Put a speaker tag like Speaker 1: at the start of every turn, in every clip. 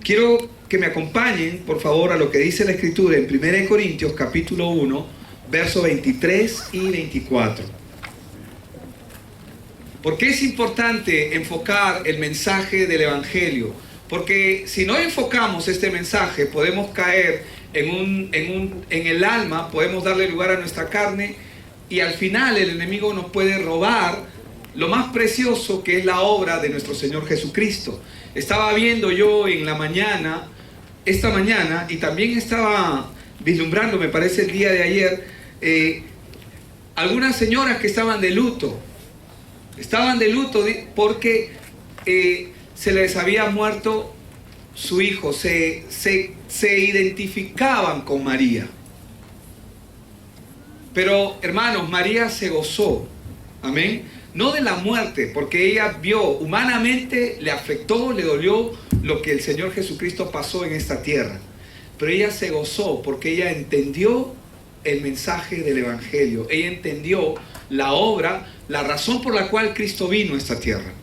Speaker 1: Quiero que me acompañen, por favor, a lo que dice la Escritura en 1 Corintios capítulo 1, versos 23 y 24. ¿Por qué es importante enfocar el mensaje del Evangelio? Porque si no enfocamos este mensaje, podemos caer en el alma, podemos darle lugar a nuestra carne, y al final el enemigo nos puede robar lo más precioso, que es la obra de nuestro Señor Jesucristo. Estaba viendo yo en la mañana, esta mañana, y también estaba vislumbrando, me parece el día de ayer, algunas señoras que estaban de luto. Estaban de luto porque se les había muerto su hijo. Se identificaban con María. Pero, hermanos, María se gozó. Amén. No de la muerte, porque ella vio, humanamente le afectó, le dolió lo que el Señor Jesucristo pasó en esta tierra. Pero ella se gozó porque ella entendió el mensaje del Evangelio. Ella entendió la obra, la razón por la cual Cristo vino a esta tierra.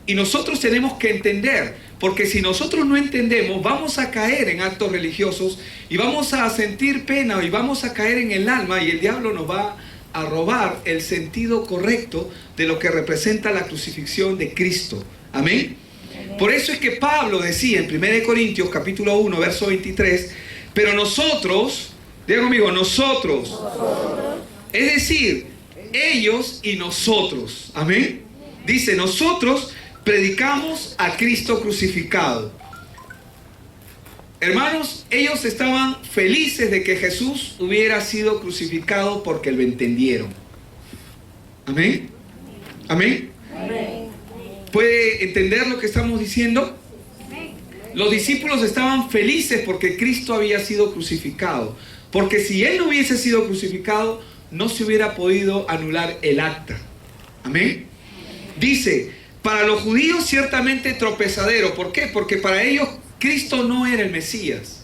Speaker 1: Y nosotros tenemos que entender, porque si nosotros no entendemos, vamos a caer en actos religiosos y vamos a sentir pena y vamos a caer en el alma, y el diablo nos va a robar el sentido correcto de lo que representa la crucifixión de Cristo. Amén. Por eso es que Pablo decía en 1 Corintios capítulo 1, verso 23, pero nosotros, diga conmigo, nosotros, es decir, ellos y nosotros, amén. Dice, nosotros predicamos a Cristo crucificado. Hermanos, ellos estaban felices de que Jesús hubiera sido crucificado porque lo entendieron. Amén. Amén. ¿Puede entender lo que estamos diciendo? Los discípulos estaban felices porque Cristo había sido crucificado. Porque si Él no hubiese sido crucificado, no se hubiera podido anular el acta. Amén. Dice, para los judíos ciertamente tropezadero. ¿Por qué? Porque para ellos Cristo no era el Mesías.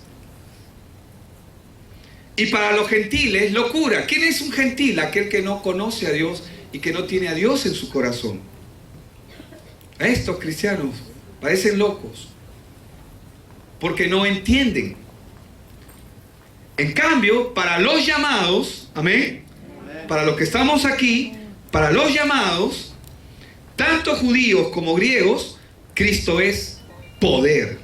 Speaker 1: Y para los gentiles, locura. ¿Quién es un gentil? Aquel que no conoce a Dios y que no tiene a Dios en su corazón. A estos cristianos parecen locos porque no entienden. En cambio, para los llamados, amén, para los que estamos aquí, para los llamados, tanto judíos como griegos, Cristo es poder.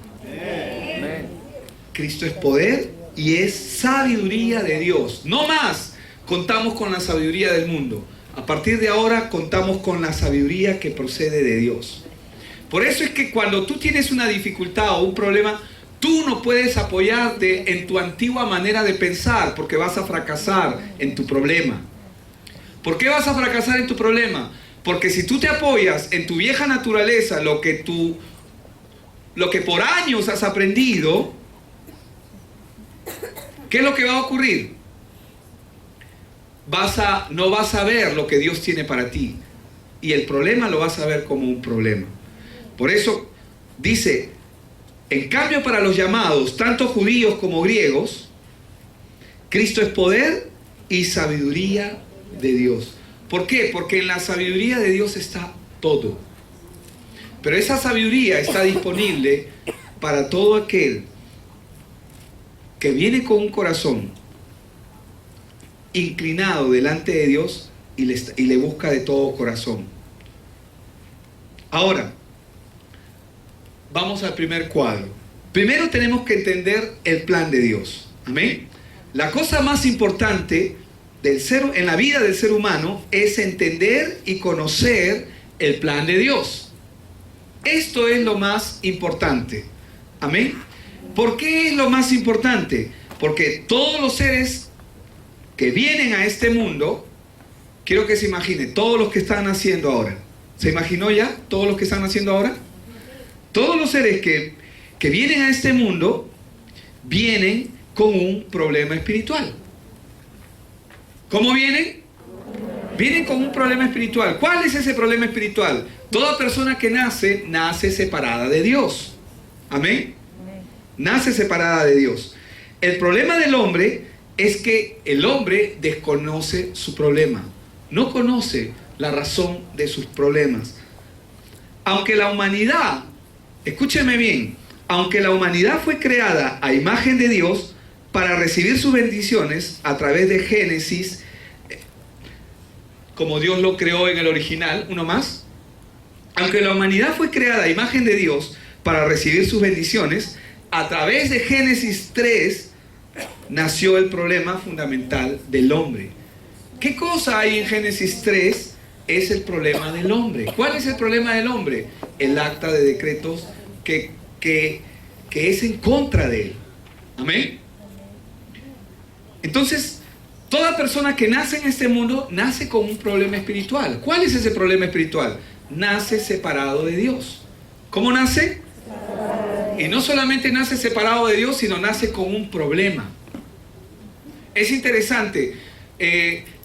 Speaker 1: Cristo es poder y es sabiduría de Dios. No más contamos con la sabiduría del mundo. A partir de ahora contamos con la sabiduría que procede de Dios. Por eso es que cuando tú tienes una dificultad o un problema, tú no puedes apoyarte en tu antigua manera de pensar, porque vas a fracasar en tu problema. ¿Por qué vas a fracasar en tu problema? Porque si tú te apoyas en tu vieja naturaleza, lo que por años has aprendido, ¿qué es lo que va a ocurrir? No vas a ver lo que Dios tiene para ti, y el problema lo vas a ver como un problema. Por eso dice, en cambio para los llamados, tanto judíos como griegos, Cristo es poder y sabiduría de Dios. ¿Por qué? Porque en la sabiduría de Dios está todo. Pero esa sabiduría está disponible para todo aquel que viene con un corazón inclinado delante de Dios y le busca de todo corazón. Ahora, vamos al primer cuadro. Primero tenemos que entender el plan de Dios. Amén. La cosa más importante en la vida del ser humano es entender y conocer el plan de Dios. Esto es lo más importante. Amén. ¿Por qué es lo más importante? Porque todos los seres que vienen a este mundo, quiero que se imagine, todos los que están naciendo ahora. ¿Se imaginó ya todos los que están naciendo ahora? Todos los seres que vienen a este mundo vienen con un problema espiritual. ¿Cómo vienen? Vienen con un problema espiritual. ¿Cuál es ese problema espiritual? Toda persona que nace separada de Dios. Amén. Nace separada de Dios. El problema del hombre es que el hombre desconoce su problema. No conoce la razón de sus problemas. Aunque la humanidad, escúcheme bien, Aunque la humanidad fue creada a imagen de Dios para recibir sus bendiciones a través de Génesis, como Dios lo creó en el original, uno más. Aunque la humanidad fue creada a imagen de Dios para recibir sus bendiciones, a través de Génesis 3 nació el problema fundamental del hombre. ¿Qué cosa hay en Génesis 3? Es el problema del hombre. ¿Cuál es el problema del hombre? El acta de decretos que es en contra de él. Amén. Entonces, toda persona que nace en este mundo nace con un problema espiritual. ¿Cuál es ese problema espiritual? Nace separado de Dios. ¿Cómo nace? Y no solamente nace separado de Dios, sino nace con un problema. Es interesante,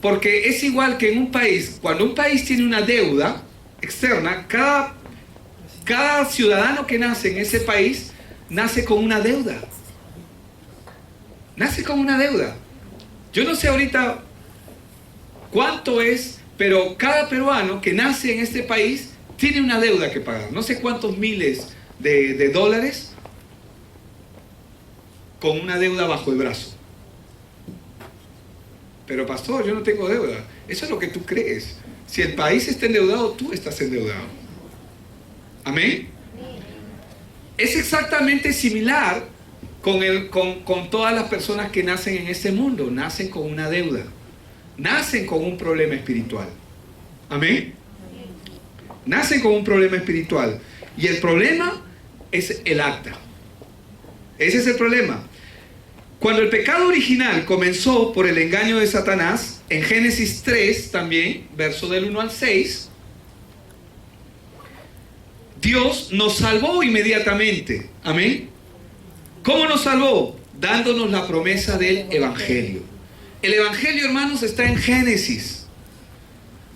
Speaker 1: porque es igual que en un país. Cuando un país tiene una deuda externa, cada ciudadano que nace en ese país nace con una deuda. Nace con una deuda. Yo no sé ahorita cuánto es, pero cada peruano que nace en este país tiene una deuda que pagar. No sé cuántos miles de dólares con una deuda bajo el brazo. Pero pastor, yo no tengo deuda. Eso es lo que tú crees. Si el país está endeudado, tú estás endeudado. Amén. Es exactamente similar con todas las personas que nacen en este mundo. Nacen con una deuda. Nacen con un problema espiritual. Amén. Nacen con un problema espiritual. Y el problema es el acta. Ese es el problema. Cuando el pecado original comenzó por el engaño de Satanás, en Génesis 3 también, verso del 1 al 6, Dios nos salvó inmediatamente. Amén. ¿Cómo nos salvó? Dándonos la promesa del Evangelio. El Evangelio, hermanos, está en Génesis.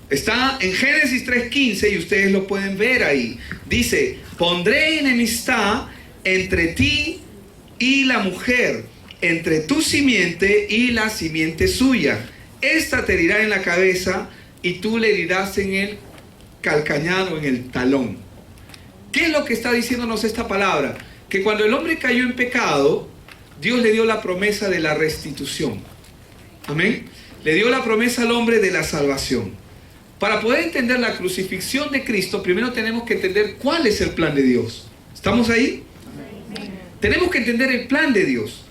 Speaker 1: Está en Génesis 3:15 y ustedes lo pueden ver ahí. Dice, pondré enemistad entre ti y la mujer, entre tu simiente y la simiente suya. Esta te herirá en la cabeza y tú le herirás en el calcañar o en el talón. ¿Qué es lo que está diciéndonos esta palabra? Que cuando el hombre cayó en pecado, Dios le dio la promesa de la restitución. Amén. Le dio la promesa al hombre de la salvación. Para poder entender la crucifixión de Cristo, primero tenemos que entender cuál es el plan de Dios. ¿Estamos ahí? Tenemos que entender el plan de Dios.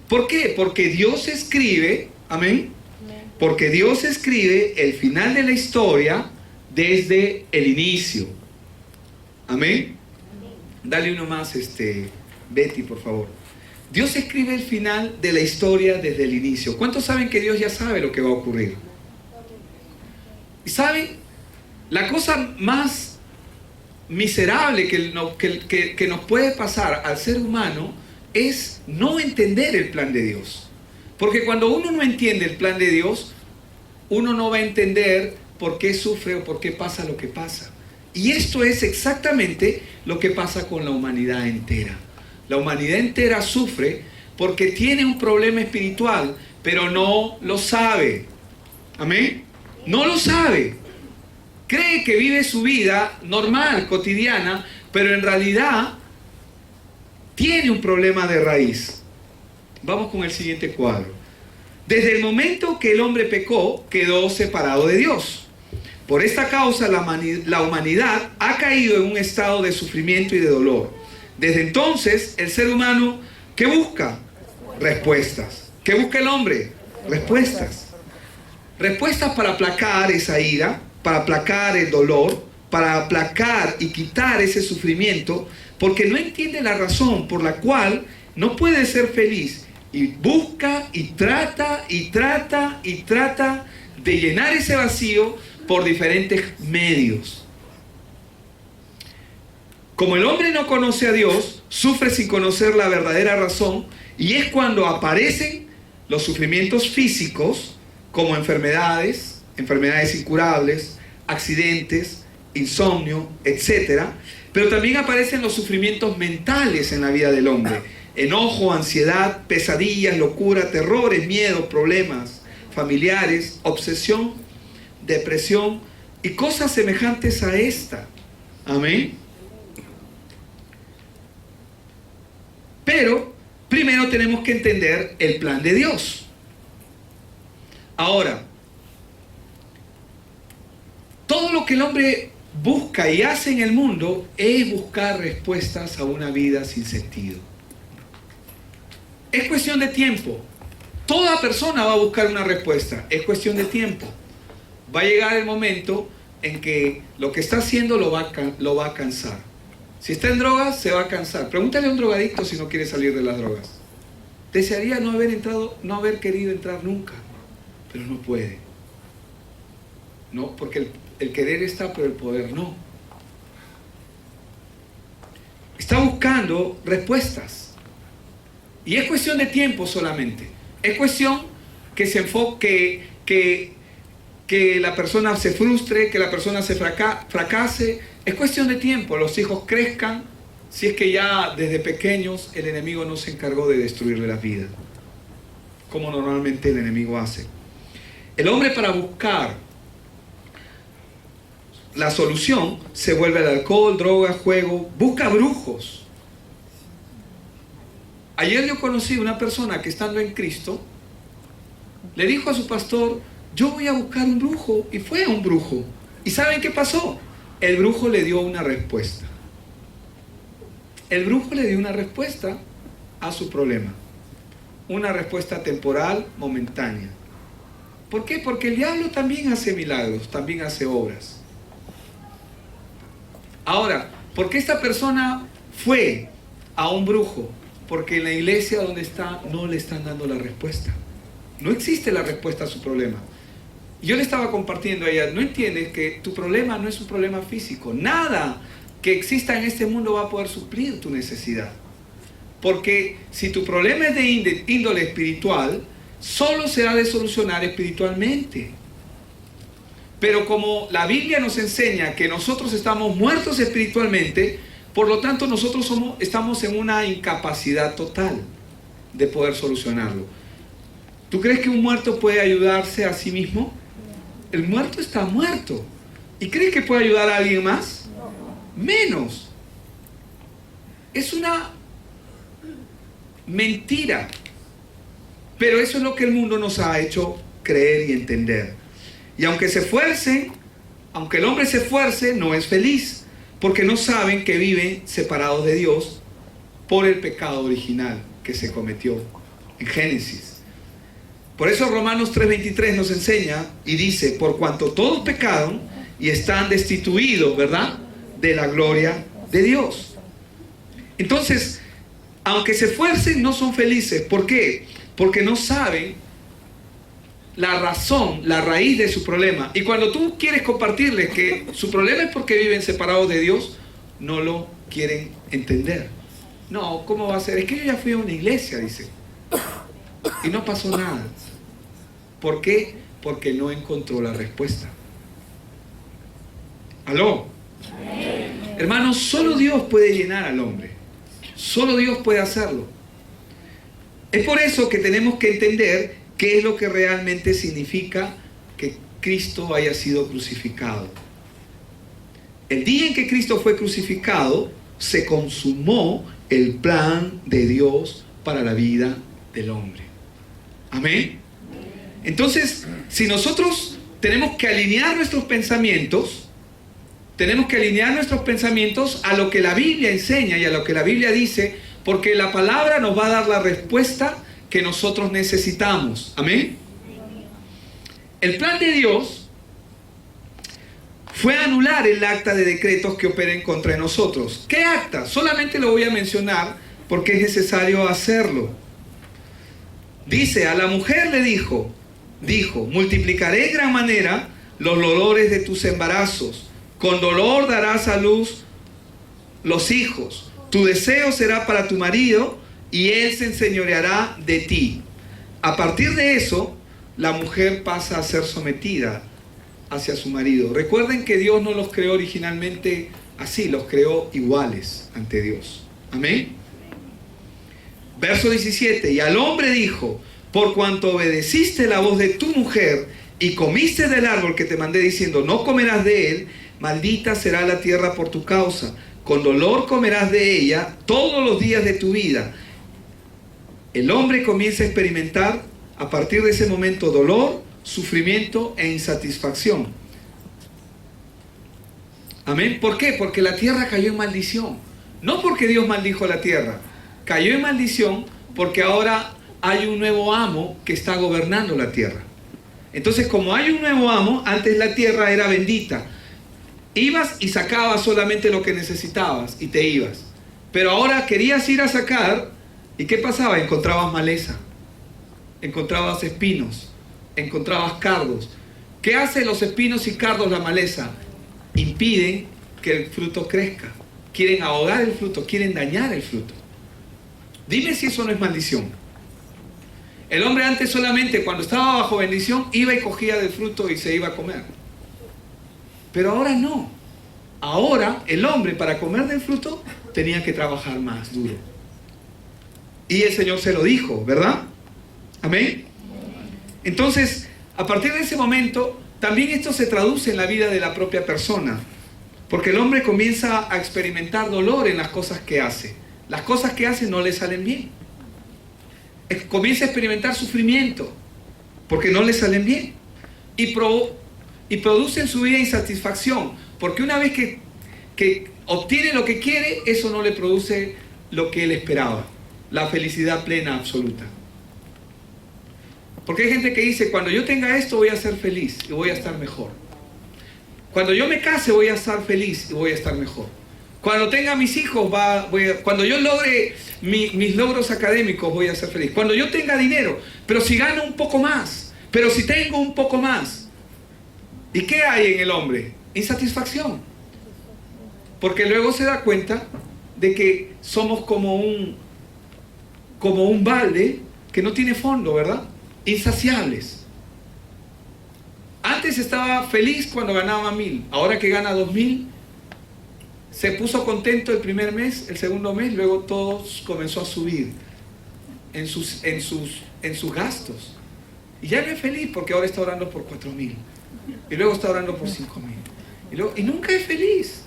Speaker 1: ¿Por qué? Porque Dios escribe, amén, porque Dios escribe el final de la historia desde el inicio. Amén. Dale uno más, Betty, por favor. Dios escribe el final de la historia desde el inicio. ¿Cuántos saben que Dios ya sabe lo que va a ocurrir? ¿Y saben? La cosa más miserable que nos puede pasar al ser humano es no entender el plan de Dios. Porque cuando uno no entiende el plan de Dios, uno no va a entender por qué sufre o por qué pasa lo que pasa. Y esto es exactamente lo que pasa con la humanidad entera. La humanidad entera sufre porque tiene un problema espiritual, pero no lo sabe. Amén. No lo sabe. Cree que vive su vida normal, cotidiana, pero en realidad tiene un problema de raíz. Vamos con el siguiente cuadro. Desde el momento que el hombre pecó, quedó separado de Dios. Por esta causa la humanidad ha caído en un estado de sufrimiento y de dolor. Desde entonces, el ser humano, ¿qué busca? Respuestas. ¿Qué busca el hombre? Respuestas. Respuestas para aplacar esa ira, para aplacar el dolor, para aplacar y quitar ese sufrimiento, porque no entiende la razón por la cual no puede ser feliz. Y busca y trata y trata y trata de llenar ese vacío por diferentes medios. Como el hombre no conoce a Dios, sufre sin conocer la verdadera razón, y es cuando aparecen los sufrimientos físicos, como enfermedades incurables, accidentes, insomnio, etc. Pero también aparecen los sufrimientos mentales en la vida del hombre: enojo, ansiedad, pesadillas, locura, terrores, miedos, problemas familiares, obsesión, depresión y cosas semejantes a esta. Amén. Pero primero tenemos que entender el plan de Dios. Ahora, todo lo que el hombre busca y hace en el mundo es buscar respuestas a una vida sin sentido. Es cuestión de tiempo. Toda persona va a buscar una respuesta. Es cuestión de tiempo. Va a llegar el momento en que lo que está haciendo lo va a cansar. Si está en drogas, se va a cansar. Pregúntale a un drogadicto si no quiere salir de las drogas. Desearía no haber querido entrar nunca, pero no puede. No, porque el querer está, pero el poder no. Está buscando respuestas. Y es cuestión de tiempo solamente. Es cuestión que se enfoque, que la persona se frustre, que la persona se fracase. Es cuestión de tiempo. Los hijos crezcan, si es que ya desde pequeños el enemigo no se encargó de destruirle la vida, como normalmente el enemigo hace. El hombre, para buscar la solución, se vuelve al alcohol, drogas, juego, busca brujos. Ayer yo conocí una persona que, estando en Cristo, le dijo a su pastor: yo voy a buscar un brujo, y fue a un brujo. ¿Y saben qué pasó? El brujo le dio una respuesta. El brujo le dio una respuesta a su problema. Una respuesta temporal, momentánea. ¿Por qué? Porque el diablo también hace milagros, también hace obras. Ahora, ¿por qué esta persona fue a un brujo? Porque en la iglesia donde está no le están dando la respuesta. No existe la respuesta a su problema. Yo le estaba compartiendo a ella: no entiendes que tu problema no es un problema físico. Nada que exista en este mundo va a poder suplir tu necesidad. Porque si tu problema es de índole espiritual, solo se ha de solucionar espiritualmente. Pero como la Biblia nos enseña que nosotros estamos muertos espiritualmente, por lo tanto nosotros estamos en una incapacidad total de poder solucionarlo. ¿Tú crees que un muerto puede ayudarse a sí mismo? El muerto está muerto. ¿Y crees que puede ayudar a alguien más? Menos. Es una mentira. Pero eso es lo que el mundo nos ha hecho creer y entender. Y aunque se esfuercen, aunque el hombre se esfuerce, no es feliz, porque no saben que viven separados de Dios por el pecado original que se cometió en Génesis. Por eso Romanos 3:23 nos enseña y dice: por cuanto todos pecaron y están destituidos, ¿verdad?, de la gloria de Dios. Entonces, aunque se esfuercen, no son felices. ¿Por qué? Porque no saben la razón, la raíz de su problema. Y cuando tú quieres compartirles que su problema es porque viven separados de Dios, no lo quieren entender. No, ¿cómo va a ser? Es que yo ya fui a una iglesia, dice, y no pasó nada. ¿Por qué? Porque no encontró la respuesta. ¿Aló? Hermanos, solo Dios puede llenar al hombre. Solo Dios puede hacerlo. Es por eso que tenemos que entender qué es lo que realmente significa que Cristo haya sido crucificado. El día en que Cristo fue crucificado, se consumó el plan de Dios para la vida del hombre. Amén. Entonces, si nosotros tenemos que alinear nuestros pensamientos, a lo que la Biblia enseña y a lo que la Biblia dice, porque la palabra nos va a dar la respuesta que nosotros necesitamos. Amén. El plan de Dios fue anular el acta de decretos que operen contra nosotros. ¿Qué acta? Solamente lo voy a mencionar porque es necesario hacerlo. Dice: a la mujer le dijo, multiplicaré en gran manera los dolores de tus embarazos. Con dolor darás a luz los hijos. Tu deseo será para tu marido y él se enseñoreará de ti. A partir de eso, la mujer pasa a ser sometida hacia su marido. Recuerden que Dios no los creó originalmente así, los creó iguales ante Dios. Amén. Verso 17: y al hombre dijo: por cuanto obedeciste la voz de tu mujer y comiste del árbol que te mandé diciendo, no comerás de él, maldita será la tierra por tu causa. Con dolor comerás de ella todos los días de tu vida. el hombre comienza a experimentar a partir de ese momento dolor, sufrimiento e insatisfacción. Amén. ¿Por qué? Porque la tierra cayó en maldición. No porque Dios maldijo la tierra. Cayó en maldición porque ahora hay un nuevo amo que está gobernando la tierra. Entonces, como hay un nuevo amo, antes la tierra era bendita. Ibas y sacabas solamente lo que necesitabas y te ibas. Pero ahora querías ir a sacar, ¿y qué pasaba? Encontrabas maleza, encontrabas espinos, encontrabas cardos. ¿Qué hacen los espinos y cardos, la maleza? Impiden que el fruto crezca. Quieren ahogar el fruto, quieren dañar el fruto. Dime si eso no es maldición. El hombre antes solamente cuando estaba bajo bendición iba y cogía del fruto y se iba a comer. Pero ahora no. Ahora el hombre para comer del fruto tenía que trabajar más duro. Y el Señor se lo dijo, ¿verdad? Amén. Entonces, a partir de ese momento, también esto se traduce en la vida de la propia persona. Porque el hombre comienza a experimentar dolor en las cosas que hace. Las cosas que hace no le salen bien. Comienza a experimentar sufrimiento porque no le salen bien. Y produce en su vida insatisfacción. Porque una vez que obtiene lo que quiere, eso no le produce lo que él esperaba. La felicidad plena, absoluta. Porque hay gente que dice, cuando yo tenga esto voy a ser feliz y voy a estar mejor. Cuando yo me case voy a estar feliz y voy a estar mejor. Cuando tenga mis hijos, cuando yo logre mis logros académicos voy a ser feliz. Cuando yo tenga dinero, pero si gano un poco más, pero si tengo un poco más. ¿Y qué hay en el hombre? Insatisfacción. Porque luego se da cuenta de que somos como un balde que no tiene fondo, ¿verdad? Insaciables. Antes estaba feliz cuando ganaba 1,000. Ahora que gana 2,000, se puso contento el primer mes, el segundo mes, luego todo comenzó a subir en sus gastos. Y ya no es feliz porque ahora está orando por 4,000. Y luego está orando por 5,000. Y nunca es feliz.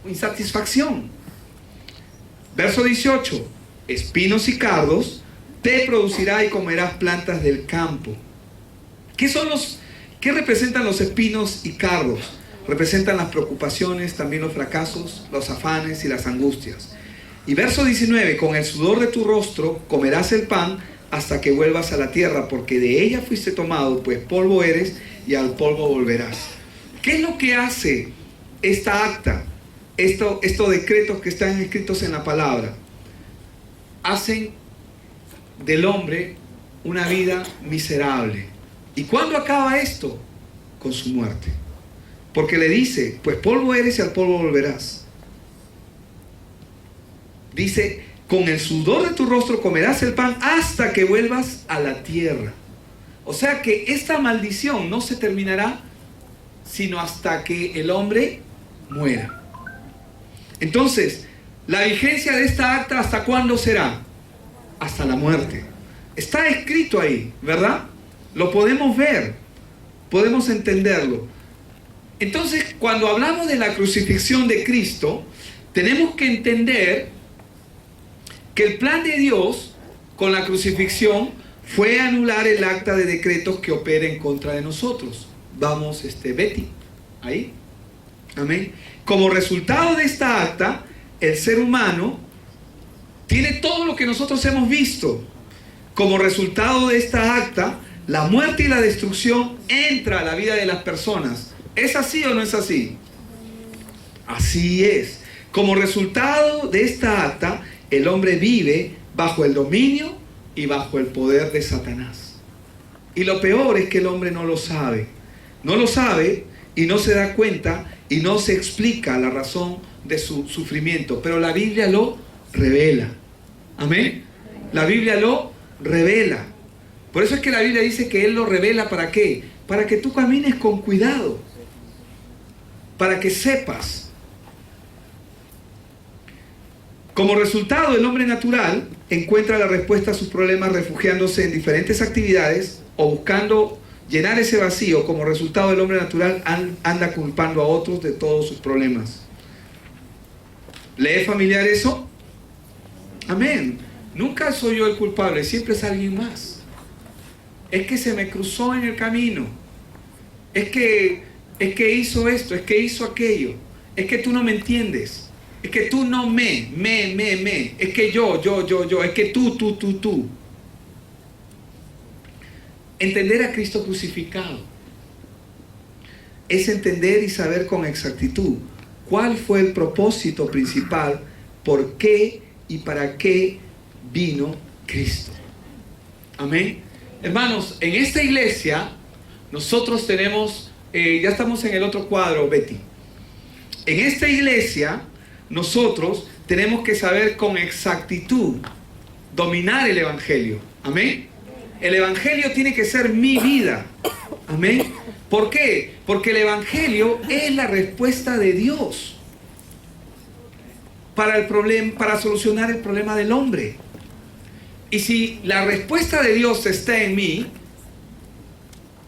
Speaker 1: Insatisfacción. Verso 18. Espinos y cardos te producirá y comerás plantas del campo. ¿Qué representan los espinos y cardos? Representan las preocupaciones, también los fracasos, los afanes y las angustias. Y verso 19, con el sudor de tu rostro comerás el pan hasta que vuelvas a la tierra, porque de ella fuiste tomado, pues polvo eres y al polvo volverás. ¿Qué es lo que hace esta acta? Estos decretos que están escritos en la palabra hacen del hombre una vida miserable. ¿Y cuándo acaba esto? Con su muerte. Porque le dice, pues polvo eres y al polvo volverás. Dice, con el sudor de tu rostro comerás el pan hasta que vuelvas a la tierra. O sea que esta maldición no se terminará sino hasta que el hombre muera. Entonces, la vigencia de esta acta, ¿hasta cuándo será? Hasta la muerte. Está escrito ahí, ¿verdad? Lo podemos ver, podemos entenderlo. Entonces, cuando hablamos de la crucifixión de Cristo, tenemos que entender que el plan de Dios con la crucifixión fue anular el acta de decretos que opera en contra de nosotros. Vamos, Betty, ahí. Amén. Como resultado de esta acta, el ser humano tiene todo lo que nosotros hemos visto. Como resultado de esta acta, la muerte y la destrucción entra a la vida de las personas. ¿Es así o no es así? Así es. Como resultado de esta acta, el hombre vive bajo el dominio y bajo el poder de Satanás. Y lo peor es que el hombre no lo sabe. No lo sabe y no se da cuenta y no se explica la razón de su sufrimiento. Pero la Biblia lo revela. Amén. La Biblia lo revela. Por eso es que la Biblia dice que Él lo revela. ¿Para qué? Para que tú camines con cuidado. Para que sepas. Como resultado, el hombre natural encuentra la respuesta a sus problemas refugiándose en diferentes actividades o buscando llenar ese vacío. Como resultado, el hombre natural anda culpando a otros de todos sus problemas. ¿Le es familiar eso? Amén. Nunca soy yo el culpable, siempre es alguien más. Es que se me cruzó en el camino. Es que hizo esto, es que hizo aquello. Es que tú no me entiendes. Es que tú no me. Es que yo. Es que tú. Entender a Cristo crucificado es entender y saber con exactitud cuál fue el propósito principal, por qué y para qué vino Cristo. Amén. Hermanos, en esta iglesia nosotros tenemos, ya estamos en el otro cuadro, Betty. En esta iglesia nosotros tenemos que saber con exactitud dominar el evangelio. Amén. El evangelio tiene que ser mi vida. Amén. ¿Por qué? Porque el evangelio es la respuesta de Dios para solucionar el problema del hombre. Y si la respuesta de Dios está en mí,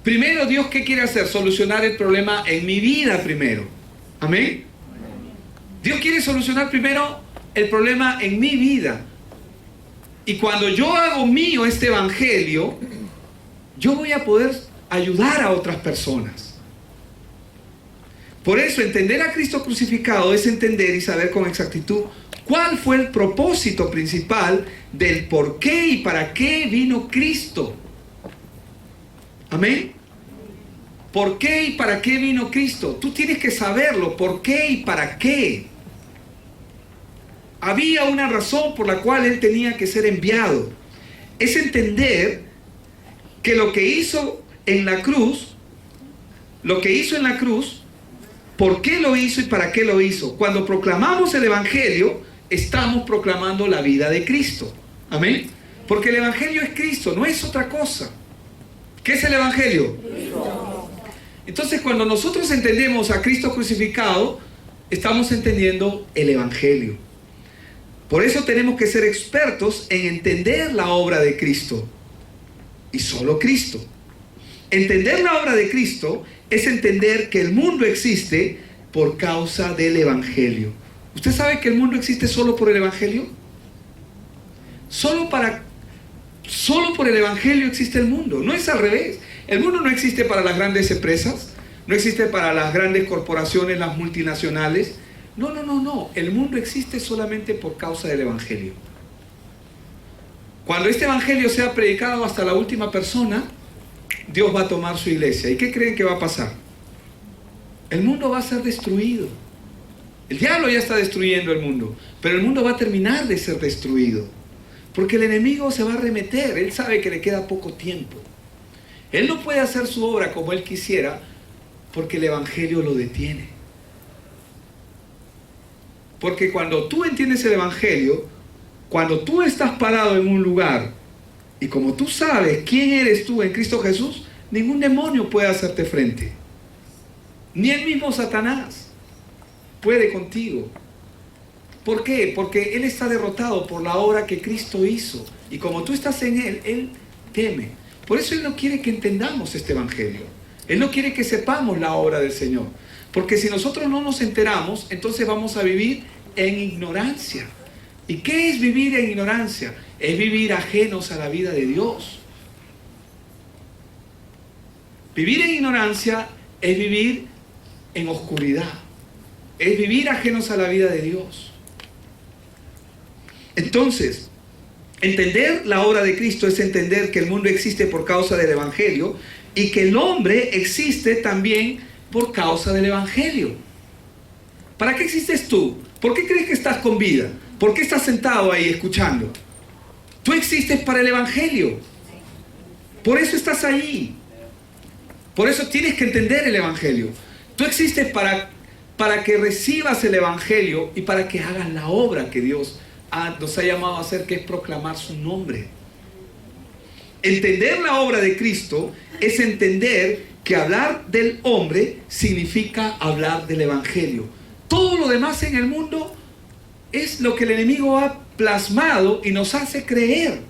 Speaker 1: primero Dios, ¿qué quiere hacer? Solucionar el problema en mi vida primero. Amén. Dios quiere solucionar primero el problema en mi vida. Y cuando yo hago mío este evangelio, yo voy a poder ayudar a otras personas. Por eso, entender a Cristo crucificado es entender y saber con exactitud cuál fue el propósito principal del por qué y para qué vino Cristo. Amén. ¿Por qué y para qué vino Cristo? Tú tienes que saberlo, por qué y para qué. Había una razón por la cual Él tenía que ser enviado. Es entender que lo que hizo en la cruz, ¿por qué lo hizo y para qué lo hizo? Cuando proclamamos el evangelio, estamos proclamando la vida de Cristo. Amén. Porque el evangelio es Cristo, no es otra cosa. ¿Qué es el evangelio? Cristo. Entonces, cuando nosotros entendemos a Cristo crucificado, estamos entendiendo el evangelio. Por eso tenemos que ser expertos en entender la obra de Cristo. Y solo Cristo. Entender la obra de Cristo es entender que el mundo existe por causa del evangelio. ¿Usted sabe que el mundo existe solo por el evangelio? Solo por el evangelio existe el mundo. No es al revés. El mundo no existe para las grandes empresas, no existe para las grandes corporaciones, las multinacionales. No. El mundo existe solamente por causa del evangelio. Cuando este evangelio sea predicado hasta la última persona, Dios va a tomar su iglesia. ¿Y qué creen que va a pasar? El mundo va a ser destruido. El diablo ya está destruyendo el mundo, pero el mundo va a terminar de ser destruido. Porque el enemigo se va a arremeter. Él sabe que le queda poco tiempo. Él no puede hacer su obra como él quisiera porque el evangelio lo detiene. Porque cuando tú entiendes el evangelio, cuando tú estás parado en un lugar y como tú sabes quién eres tú en Cristo Jesús, ningún demonio puede hacerte frente. Ni el mismo Satanás puede contigo. ¿Por qué? Porque Él está derrotado por la obra que Cristo hizo. Y como tú estás en Él, Él teme. Por eso Él no quiere que entendamos este evangelio. Él no quiere que sepamos la obra del Señor. Porque si nosotros no nos enteramos, entonces vamos a vivir en ignorancia. ¿Y qué es vivir en ignorancia? Es vivir ajenos a la vida de Dios. Vivir en ignorancia es vivir en oscuridad. Es vivir ajenos a la vida de Dios. Entonces, entender la obra de Cristo es entender que el mundo existe por causa del evangelio y que el hombre existe también por causa del evangelio. ¿Para qué existes tú? ¿Por qué crees que estás con vida? ¿Por qué estás sentado ahí escuchando? Tú existes para el evangelio. Por eso estás ahí. Por eso tienes que entender el evangelio. Tú existes para que recibas el evangelio y para que hagas la obra que Dios nos ha llamado a hacer, que es proclamar su nombre. Entender la obra de Cristo es entender que hablar del hombre significa hablar del evangelio. Todo lo demás en el mundo es lo que el enemigo ha plasmado y nos hace creer.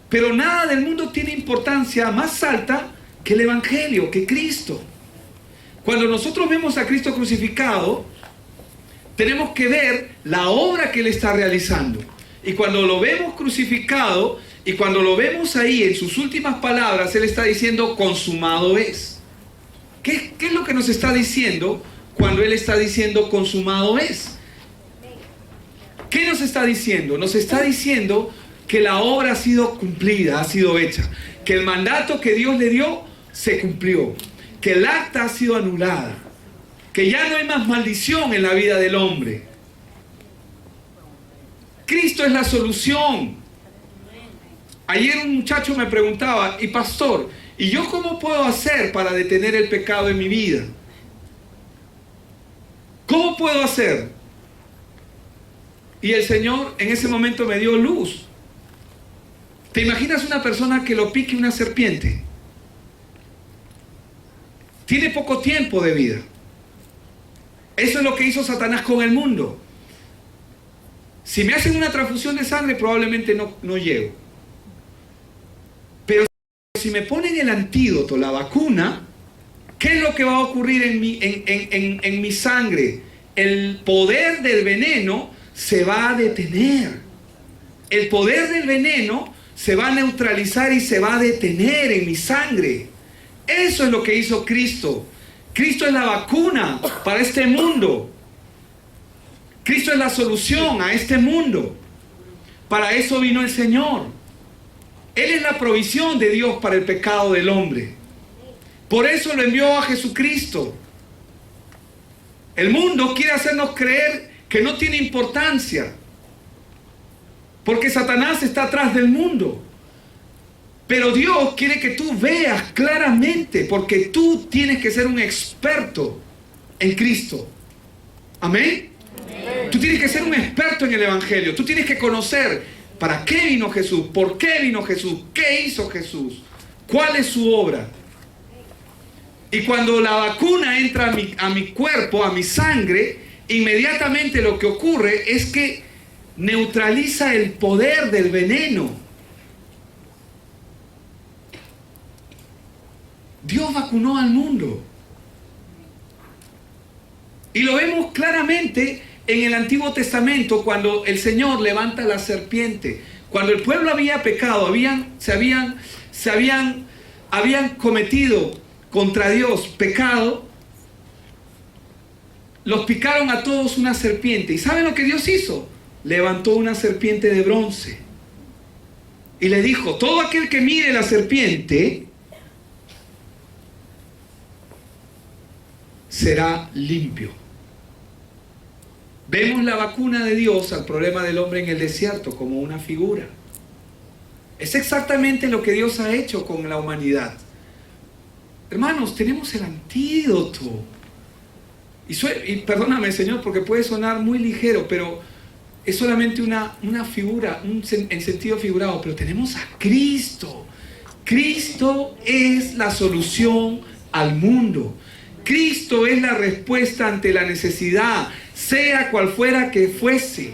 Speaker 1: Pero nada del mundo tiene importancia más alta que el evangelio, que Cristo. Cuando nosotros vemos a Cristo crucificado, tenemos que ver la obra que Él está realizando. Y cuando lo vemos crucificado, y cuando lo vemos ahí en sus últimas palabras, Él está diciendo, consumado es. ¿Qué es lo que nos está diciendo cuando Él está diciendo, consumado es? ¿Qué nos está diciendo? Nos está diciendo que la obra ha sido cumplida, ha sido hecha. Que el mandato que Dios le dio se cumplió. Que el acta ha sido anulada. Que ya no hay más maldición en la vida del hombre. Cristo es la solución. Ayer un muchacho me preguntaba, y pastor, ¿y yo cómo puedo hacer para detener el pecado en mi vida? ¿Cómo puedo hacer? Y el Señor en ese momento me dio luz. ¿Te imaginas una persona que lo pique una serpiente? Tiene poco tiempo de vida. Eso es lo que hizo Satanás con el mundo. Si me hacen una transfusión de sangre, probablemente no llego. Pero si me ponen el antídoto, la vacuna, ¿qué es lo que va a ocurrir en mi sangre? El poder del veneno se va a detener. El poder del veneno se va a neutralizar y se va a detener en mi sangre. Eso es lo que hizo Cristo. Cristo es la vacuna para este mundo. Cristo es la solución a este mundo. Para eso vino el Señor. Él es la provisión de Dios para el pecado del hombre. Por eso lo envió a Jesucristo. El mundo quiere hacernos creer que no tiene importancia, porque Satanás está atrás del mundo. Pero Dios quiere que tú veas claramente, porque tú tienes que ser un experto en Cristo. Amén. Tú tienes que ser un experto en el Evangelio. Tú tienes que conocer para qué vino Jesús, por qué vino Jesús, qué hizo Jesús, cuál es su obra. Y cuando la vacuna entra a mi cuerpo, a mi sangre, inmediatamente lo que ocurre es que neutraliza el poder del veneno. Dios vacunó al mundo. Y lo vemos claramente en el Antiguo Testamento cuando el Señor levanta la serpiente. Cuando el pueblo había pecado, habían cometido contra Dios pecado, los picaron a todos una serpiente. ¿Y saben lo que Dios hizo? Levantó una serpiente de bronce y le dijo: todo aquel que mire la serpiente será limpio. Vemos la vacuna de Dios al problema del hombre en el desierto como una figura. Es exactamente lo que Dios ha hecho con la humanidad. Hermanos, tenemos el antídoto. Y perdóname, Señor, porque puede sonar muy ligero, pero es solamente una figura, en sentido figurado. Pero tenemos a Cristo. Cristo es la solución al mundo. Cristo es la respuesta ante la necesidad, sea cual fuera que fuese.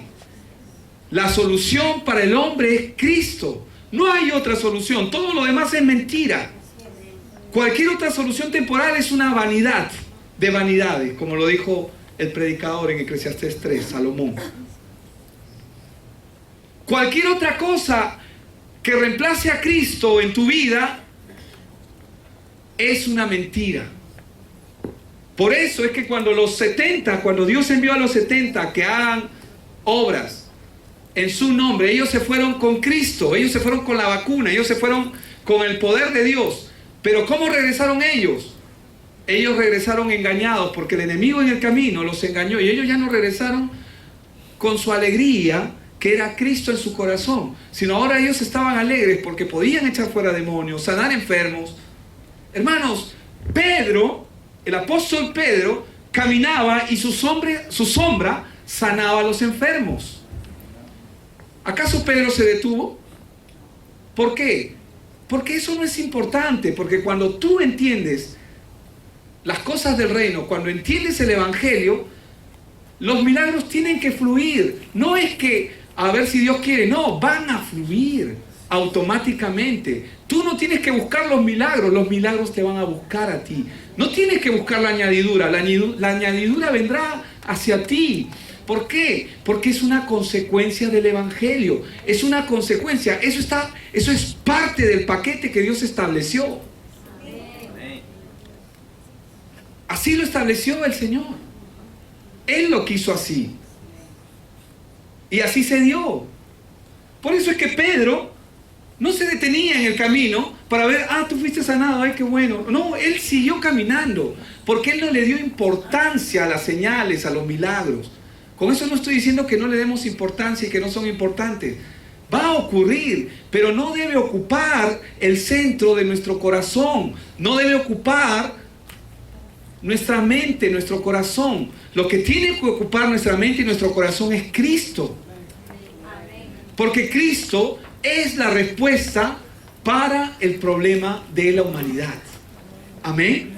Speaker 1: La solución para el hombre es Cristo. No hay otra solución. Todo lo demás es mentira. Cualquier otra solución temporal es una vanidad de vanidades, como lo dijo el predicador en Eclesiastés 3, Salomón. Cualquier otra cosa que reemplace a Cristo en tu vida es una mentira. Por eso es que cuando Dios envió a los 70 que hagan obras en su nombre, ellos se fueron con Cristo, ellos se fueron con la vacuna, ellos se fueron con el poder de Dios. Pero ¿cómo regresaron ellos? Ellos regresaron engañados porque el enemigo en el camino los engañó y ellos ya no regresaron con su alegría, que era Cristo en su corazón, sino ahora ellos estaban alegres porque podían echar fuera demonios, sanar enfermos. Hermanos, el apóstol Pedro, caminaba y su sombra sanaba a los enfermos. ¿Acaso Pedro se detuvo? ¿Por qué? Porque eso no es importante, porque cuando tú entiendes las cosas del reino, cuando entiendes el Evangelio, los milagros tienen que fluir. No es que a ver si Dios quiere, no, van a fluir automáticamente. Tú no tienes que buscar los milagros te van a buscar a ti. No tienes que buscar la añadidura vendrá hacia ti. ¿Por qué? Porque es una consecuencia del Evangelio. Es una consecuencia. Eso es parte del paquete que Dios estableció. Así lo estableció el Señor. Él lo quiso así. Y así se dio. Por eso es que Pedro no se detenía en el camino para ver, tú fuiste sanado, ay, qué bueno. No, él siguió caminando, porque él no le dio importancia a las señales, a los milagros. Con eso no estoy diciendo que no le demos importancia y que no son importantes. Va a ocurrir, pero no debe ocupar el centro de nuestro corazón. No debe ocupar nuestra mente, nuestro corazón. Lo que tiene que ocupar nuestra mente y nuestro corazón es Cristo. Porque Cristo es la respuesta para el problema de la humanidad. Amén.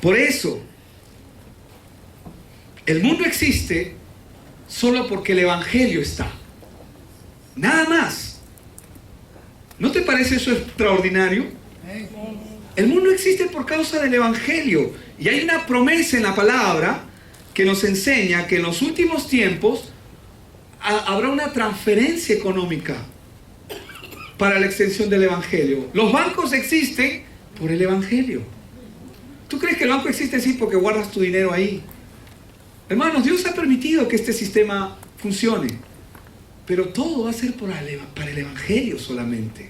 Speaker 1: Por eso, el mundo existe solo porque el Evangelio está. Nada más. ¿No te parece eso extraordinario? El mundo existe por causa del Evangelio. Y hay una promesa en la palabra que nos enseña que en los últimos tiempos habrá una transferencia económica para la extensión del Evangelio. Los bancos existen por el Evangelio. ¿Tú crees que el banco existe así porque guardas tu dinero ahí? Hermanos, Dios ha permitido que este sistema funcione, pero todo va a ser para el Evangelio solamente.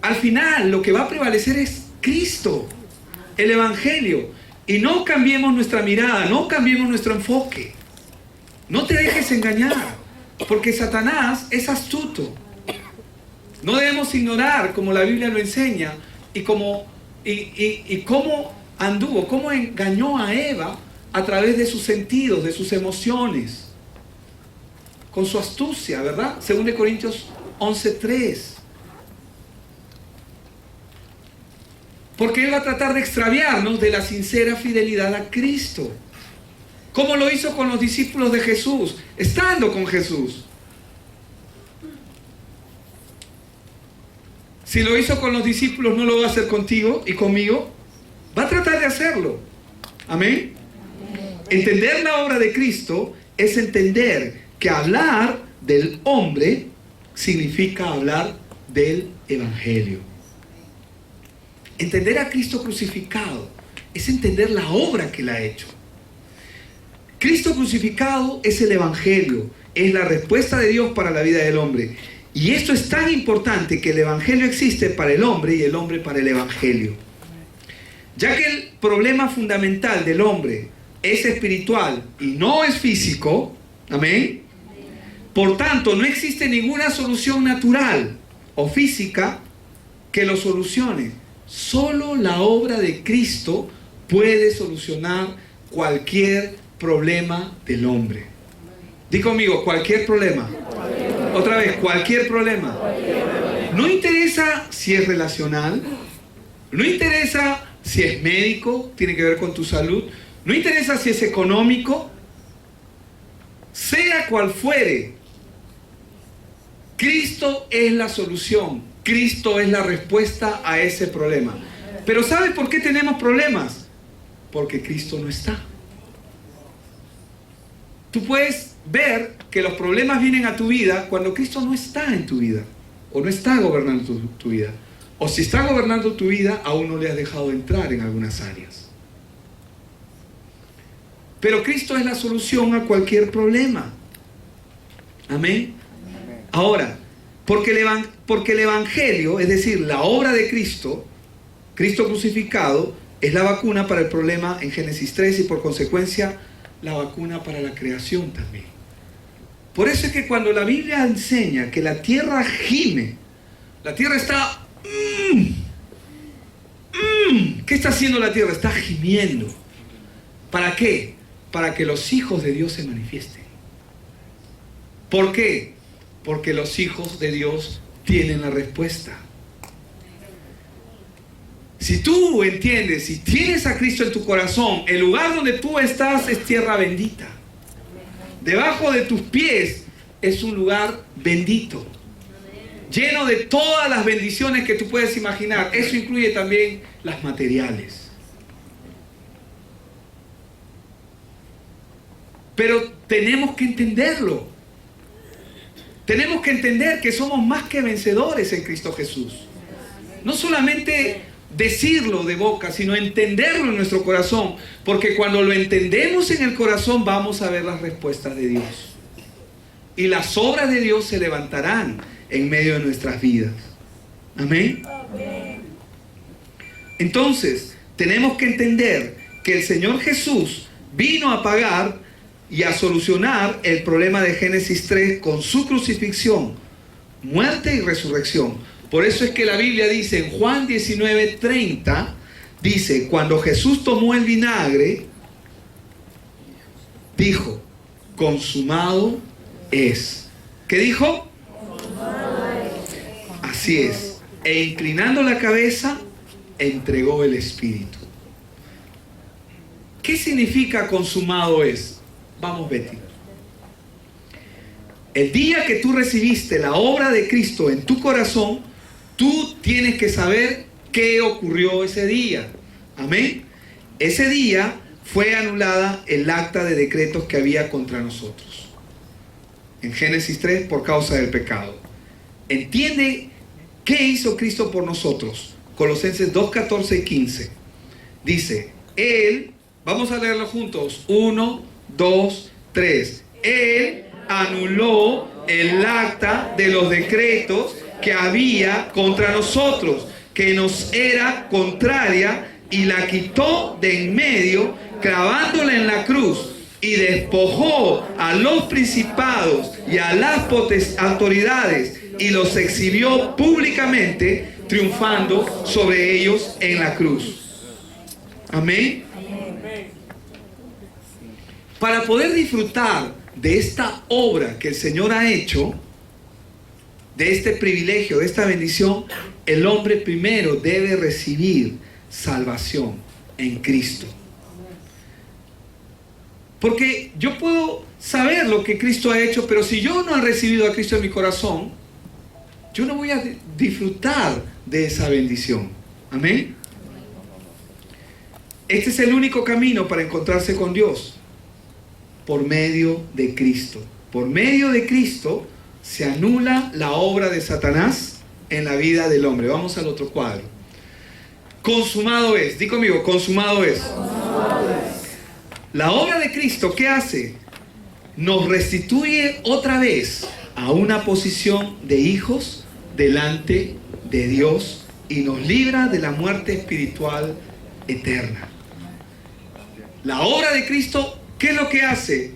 Speaker 1: Al final, lo que va a prevalecer es Cristo, el Evangelio. Y no cambiemos nuestra mirada, no cambiemos nuestro enfoque. No te dejes engañar, porque Satanás es astuto. No debemos ignorar, como la Biblia lo enseña, y cómo anduvo, cómo engañó a Eva a través de sus sentidos, de sus emociones, con su astucia, ¿verdad? Según de Corintios 11:3. Porque él va a tratar de extraviarnos de la sincera fidelidad a Cristo. ¿Cómo lo hizo con los discípulos de Jesús? Estando con Jesús. Si lo hizo con los discípulos, ¿no lo va a hacer contigo y conmigo? Va a tratar de hacerlo. Amén. Entender la obra de Cristo es entender que hablar del hombre significa hablar del Evangelio. Entender a Cristo crucificado es entender la obra que él ha hecho. Cristo crucificado es el Evangelio, es la respuesta de Dios para la vida del hombre. Y esto es tan importante que el Evangelio existe para el hombre y el hombre para el Evangelio. Ya que el problema fundamental del hombre es espiritual y no es físico, amén. Por tanto, no existe ninguna solución natural o física que lo solucione. Solo la obra de Cristo puede solucionar cualquier problema del hombre. Di conmigo, cualquier problema. Otra vez, cualquier problema. No interesa si es relacional, no interesa si es médico, tiene que ver con tu salud, no interesa si es económico, sea cual fuere, Cristo es la solución, Cristo es la respuesta a ese problema. Pero ¿sabes por qué tenemos problemas? Porque Cristo no está. Tú puedes ver que los problemas vienen a tu vida cuando Cristo no está en tu vida, o no está gobernando tu vida, o si está gobernando tu vida, aún no le has dejado entrar en algunas áreas. Pero Cristo es la solución a cualquier problema. Amén. Ahora, porque el Evangelio, es decir, la obra de Cristo, Cristo crucificado, es la vacuna para el problema en Génesis 3 y por consecuencia la vacuna para la creación también. Por eso es que cuando la Biblia enseña que la tierra gime, la tierra está... ¿Qué está haciendo la tierra? Está gimiendo. ¿Para qué? Para que los hijos de Dios se manifiesten. ¿Por qué? Porque los hijos de Dios tienen la respuesta. Si tú entiendes, si tienes a Cristo en tu corazón, el lugar donde tú estás es tierra bendita. Debajo de tus pies es un lugar bendito, lleno de todas las bendiciones que tú puedes imaginar. Eso incluye también las materiales. Pero tenemos que entenderlo. Tenemos que entender que somos más que vencedores en Cristo Jesús. No solamente decirlo de boca, sino entenderlo en nuestro corazón. Porque cuando lo entendemos en el corazón, vamos a ver las respuestas de Dios. Y las obras de Dios se levantarán en medio de nuestras vidas. Amén. Entonces, tenemos que entender que el Señor Jesús vino a pagar y a solucionar el problema de Génesis 3 con su crucifixión, muerte y resurrección. Por eso es que la Biblia dice en Juan 19:30, dice, cuando Jesús tomó el vinagre, dijo, consumado es. ¿Qué dijo? Así es. E inclinando la cabeza, entregó el Espíritu. ¿Qué significa consumado es? Vamos, Betty. El día que tú recibiste la obra de Cristo en tu corazón, tú tienes que saber qué ocurrió ese día. Amén. Ese día fue anulada el acta de decretos que había contra nosotros. En Génesis 3, por causa del pecado. Entiende qué hizo Cristo por nosotros. Colosenses 2, 14 y 15. Dice, Él, vamos a leerlo juntos. 1, 2, 3. Él anuló el acta de los decretos que había contra nosotros, que nos era contraria, y la quitó de en medio, clavándola en la cruz, y despojó a los principados y a las autoridades, y los exhibió públicamente, triunfando sobre ellos en la cruz. Amén. Para poder disfrutar de esta obra que el Señor ha hecho, de este privilegio, de esta bendición, el hombre primero debe recibir salvación en Cristo. Porque yo puedo saber lo que Cristo ha hecho, pero si yo no he recibido a Cristo en mi corazón, yo no voy a disfrutar de esa bendición. Amén. Este es el único camino para encontrarse con Dios. Por medio de Cristo. Por medio de Cristo se anula la obra de Satanás en la vida del hombre. Vamos al otro cuadro. Consumado es. Di conmigo, consumado es. La obra de Cristo, ¿qué hace? Nos restituye otra vez a una posición de hijos delante de Dios y nos libra de la muerte espiritual eterna. La obra de Cristo, ¿qué es lo que hace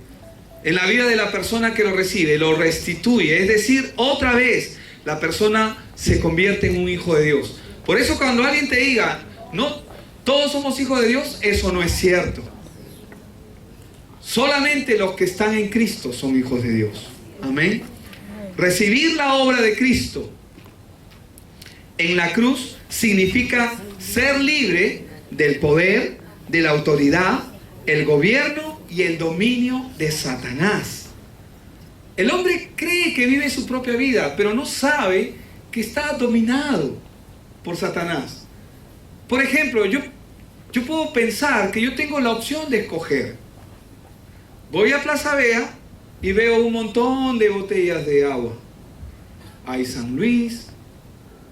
Speaker 1: en la vida de la persona que lo recibe? Lo restituye, es decir, otra vez la persona se convierte en un hijo de Dios. Por eso cuando alguien te diga, no, todos somos hijos de Dios, eso no es cierto. Solamente los que están en Cristo son hijos de Dios. Amén. Recibir la obra de Cristo en la cruz significa ser libre del poder, de la autoridad, el gobierno y el dominio de Satanás. El hombre cree que vive su propia vida, pero no sabe que está dominado por Satanás. Por ejemplo, yo puedo pensar que yo tengo la opción de escoger. Voy a Plaza Vea y veo un montón de botellas de agua. Hay San Luis,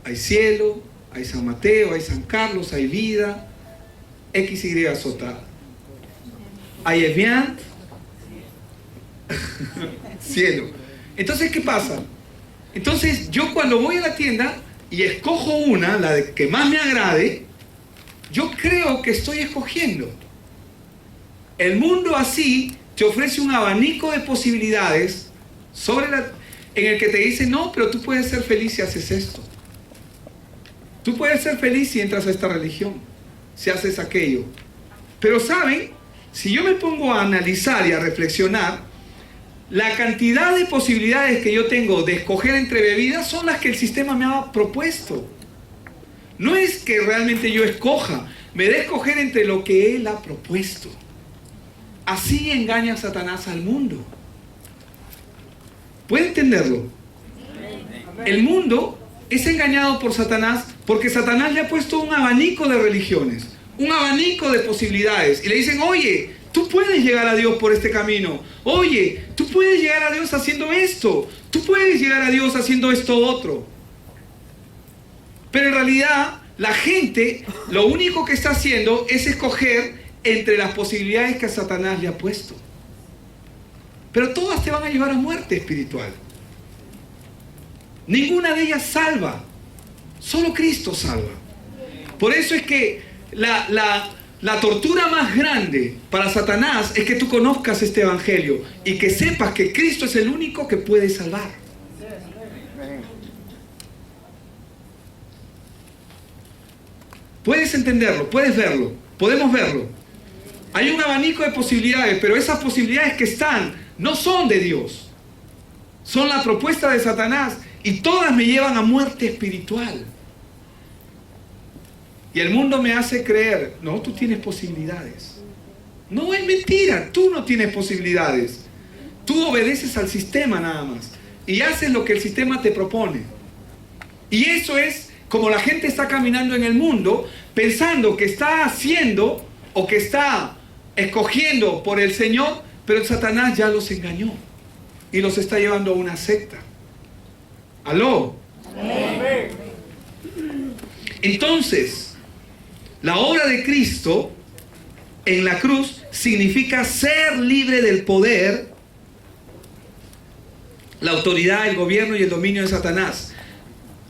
Speaker 1: hay Cielo, hay San Mateo, hay San Carlos, hay Vida, XYZ. Hay Evian, Cielo. Entonces, ¿qué pasa? Entonces, yo cuando voy a la tienda y escojo una, la que más me agrade, yo creo que estoy escogiendo. El mundo así te ofrece un abanico de posibilidades en el que te dice, no, pero tú puedes ser feliz si haces esto. Tú puedes ser feliz si entras a esta religión, si haces aquello. Pero ¿saben? Si yo me pongo a analizar y a reflexionar, la cantidad de posibilidades que yo tengo de escoger entre bebidas son las que el sistema me ha propuesto. No es que realmente yo escoja, me dé escoger entre lo que él ha propuesto. Así engaña Satanás al mundo. ¿Puede entenderlo? El mundo es engañado por Satanás porque Satanás le ha puesto un abanico de religiones, un abanico de posibilidades. Y le dicen, oye, tú puedes llegar a Dios por este camino. Oye, tú puedes llegar a Dios haciendo esto. Tú puedes llegar a Dios haciendo esto otro. Pero en realidad, la gente lo único que está haciendo es escoger entre las posibilidades que Satanás le ha puesto. Pero todas te van a llevar a muerte espiritual. Ninguna de ellas salva. Solo Cristo salva. Por eso es que la tortura más grande para Satanás es que tú conozcas este evangelio y que sepas que Cristo es el único que puede salvar. Puedes entenderlo, puedes verlo, podemos verlo. Hay un abanico de posibilidades, pero esas posibilidades que están no son de Dios. Son la propuesta de Satanás y todas me llevan a muerte espiritual. Y el mundo me hace creer, no, tú tienes posibilidades. No, es mentira, tú no tienes posibilidades. Tú obedeces al sistema nada más y haces lo que el sistema te propone. Y eso es como la gente está caminando en el mundo pensando que está haciendo o que está escogiendo por el Señor, pero el Satanás ya los engañó y los está llevando a una secta. ¿Aló? Amén. Entonces, la obra de Cristo en la cruz significa ser libre del poder, la autoridad, el gobierno y el dominio de Satanás.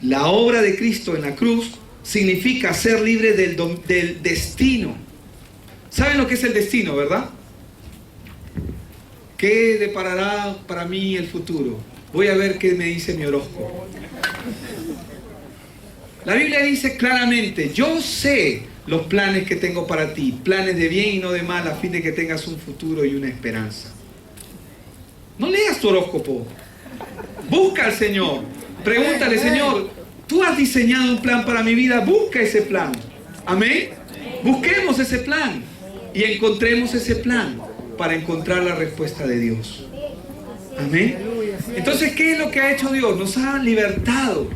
Speaker 1: La obra de Cristo en la cruz significa ser libre del destino. ¿Saben lo que es el destino, verdad? ¿Qué deparará para mí el futuro? Voy a ver qué me dice mi horóscopo. La Biblia dice claramente, yo sé los planes que tengo para ti, planes de bien y no de mal, a fin de que tengas un futuro y una esperanza. No leas tu horóscopo. Busca al Señor. Pregúntale, Señor, tú has diseñado un plan para mi vida, busca ese plan. Amén. Busquemos ese plan y encontremos ese plan para encontrar la respuesta de Dios. Amén. Entonces, ¿qué es lo que ha hecho Dios? Nos ha libertado.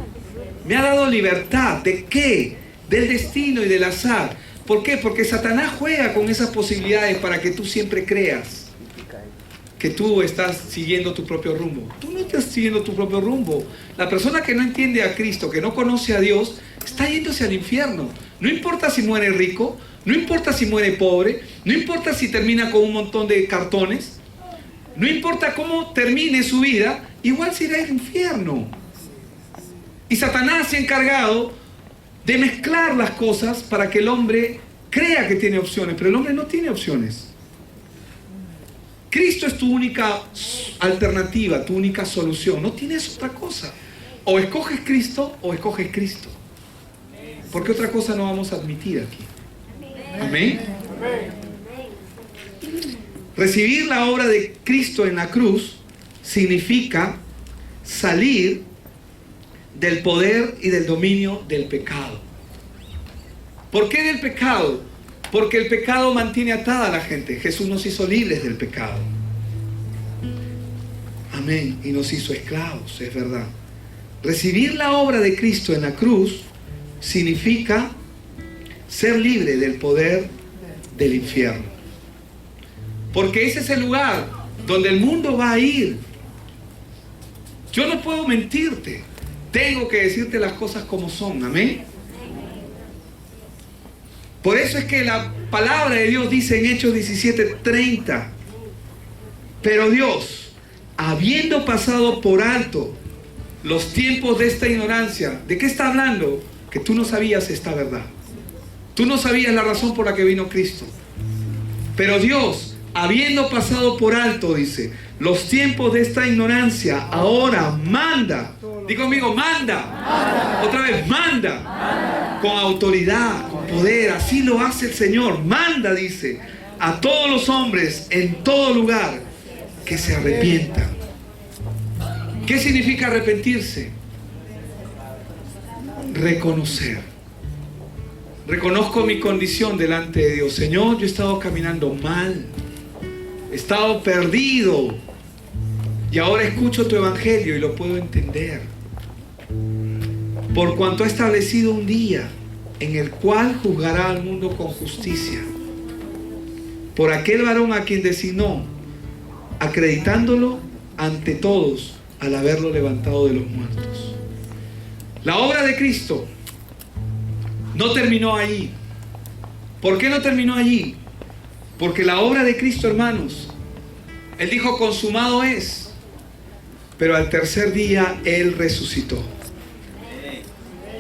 Speaker 1: Me ha dado libertad. ¿De qué? Del destino y del azar. ¿Por qué? Porque Satanás juega con esas posibilidades para que tú siempre creas que tú estás siguiendo tu propio rumbo. Tú no estás siguiendo tu propio rumbo. La persona que no entiende a Cristo, que no conoce a Dios, está yéndose al infierno. No importa si muere rico, no importa si muere pobre, no importa si termina con un montón de cartones, no importa cómo termine su vida, igual se irá al infierno. Y Satanás se ha encargado de mezclar las cosas para que el hombre crea que tiene opciones, pero el hombre no tiene opciones. Cristo es tu única alternativa, tu única solución. No tienes otra cosa. O escoges Cristo o escoges Cristo. Porque otra cosa no vamos a admitir aquí. Amén. Recibir la obra de Cristo en la cruz significa salir del poder y del dominio del pecado. ¿Por qué del pecado? Porque el pecado mantiene atada a la gente. Jesús nos hizo libres del pecado. Amén. Y nos hizo esclavos, es verdad. Recibir la obra de Cristo en la cruz significa ser libre del poder del infierno. Porque ese es el lugar donde el mundo va a ir. Yo no puedo mentirte. Tengo que decirte las cosas como son. Amén. Por eso es que la palabra de Dios dice en Hechos 17:30, pero Dios, habiendo pasado por alto los tiempos de esta ignorancia, ¿de qué está hablando? Que tú no sabías esta verdad. Tú no sabías la razón por la que vino Cristo. Pero Dios, habiendo pasado por alto, dice, los tiempos de esta ignorancia, ahora manda. Digo conmigo, manda. Otra vez, manda. Con autoridad, con poder. Así lo hace el Señor. Manda, dice, a todos los hombres en todo lugar que se arrepientan. ¿Qué significa arrepentirse? Reconocer. Reconozco mi condición delante de Dios. Señor, yo he estado caminando mal. He estado perdido. Y ahora escucho tu evangelio y lo puedo entender. Por cuanto ha establecido un día en el cual juzgará al mundo con justicia. por aquel varón a quien designó, acreditándolo ante todos al haberlo levantado de los muertos. La obra de Cristo no terminó allí. ¿Por qué no terminó allí? Porque la obra de Cristo, hermanos, Él dijo, consumado es. Pero al tercer día Él resucitó.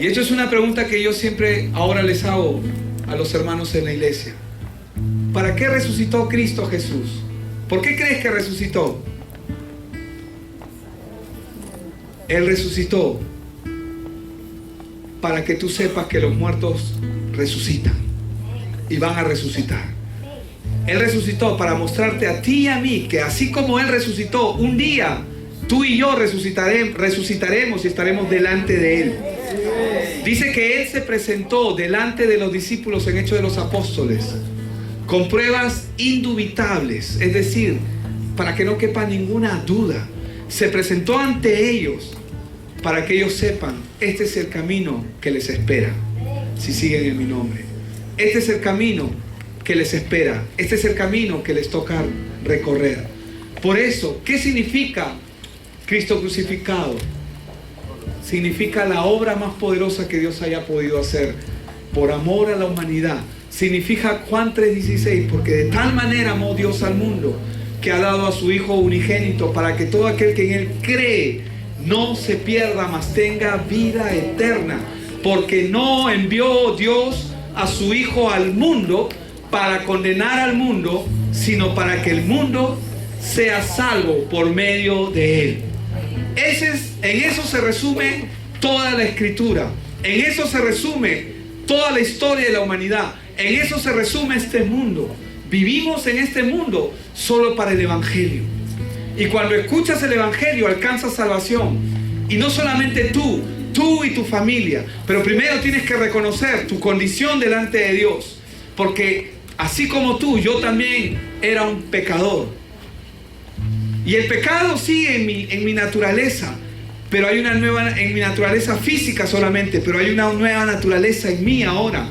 Speaker 1: Y esto es una pregunta que yo siempre ahora les hago a los hermanos en la iglesia. ¿Para qué resucitó Cristo Jesús? ¿Por qué crees que resucitó? Él resucitó para que tú sepas que los muertos resucitan y van a resucitar. Él resucitó para mostrarte a ti y a mí que así como Él resucitó, un día tú y yo resucitaremos y estaremos delante de Él. Dice que Él se presentó delante de los discípulos en Hechos de los Apóstoles con pruebas indubitables, es decir, para que no quepa ninguna duda. Se presentó ante ellos para que ellos sepan, este es el camino que les espera si siguen en mi nombre. Este es el camino que les espera. Este es el camino que les toca recorrer. Por eso, ¿qué significa Cristo crucificado? Significa la obra más poderosa que Dios haya podido hacer por amor a la humanidad. Significa Juan 3:16, porque de tal manera amó Dios al mundo que ha dado a su Hijo unigénito para que todo aquel que en Él cree no se pierda, mas tenga vida eterna. Porque no envió Dios a su Hijo al mundo para condenar al mundo, sino para que el mundo sea salvo por medio de Él. En eso se resume toda la Escritura. En eso se resume toda la historia de la humanidad. En eso se resume este mundo. Vivimos en este mundo solo para el Evangelio. Y cuando escuchas el Evangelio alcanzas salvación. Y no solamente tú y tu familia. Pero primero tienes que reconocer tu condición delante de Dios. Porque así como tú, yo también era un pecador. Y el pecado sigue en mi naturaleza. Pero hay una nueva, en mi naturaleza física solamente. Pero hay una nueva naturaleza en mí ahora.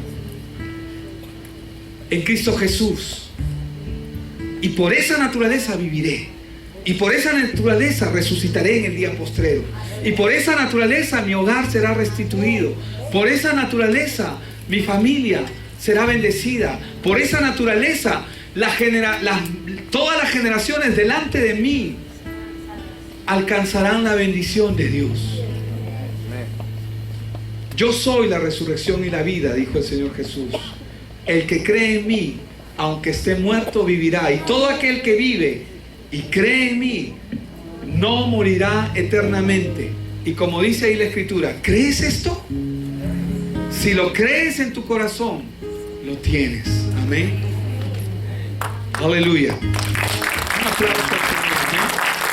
Speaker 1: En Cristo Jesús. Y por esa naturaleza viviré. Y por esa naturaleza resucitaré en el día postrero. Y por esa naturaleza mi hogar será restituido. Por esa naturaleza mi familia será bendecida. Por esa naturaleza todas las generaciones delante de mí alcanzarán la bendición de Dios. Yo soy la resurrección y la vida, dijo el Señor Jesús. El que cree en mí, aunque esté muerto, vivirá. Y todo aquel que vive y cree en mí no morirá eternamente. Y como dice ahí la Escritura, ¿crees esto? Si lo crees en tu corazón, lo tienes. Amén. Aleluya. Un aplauso.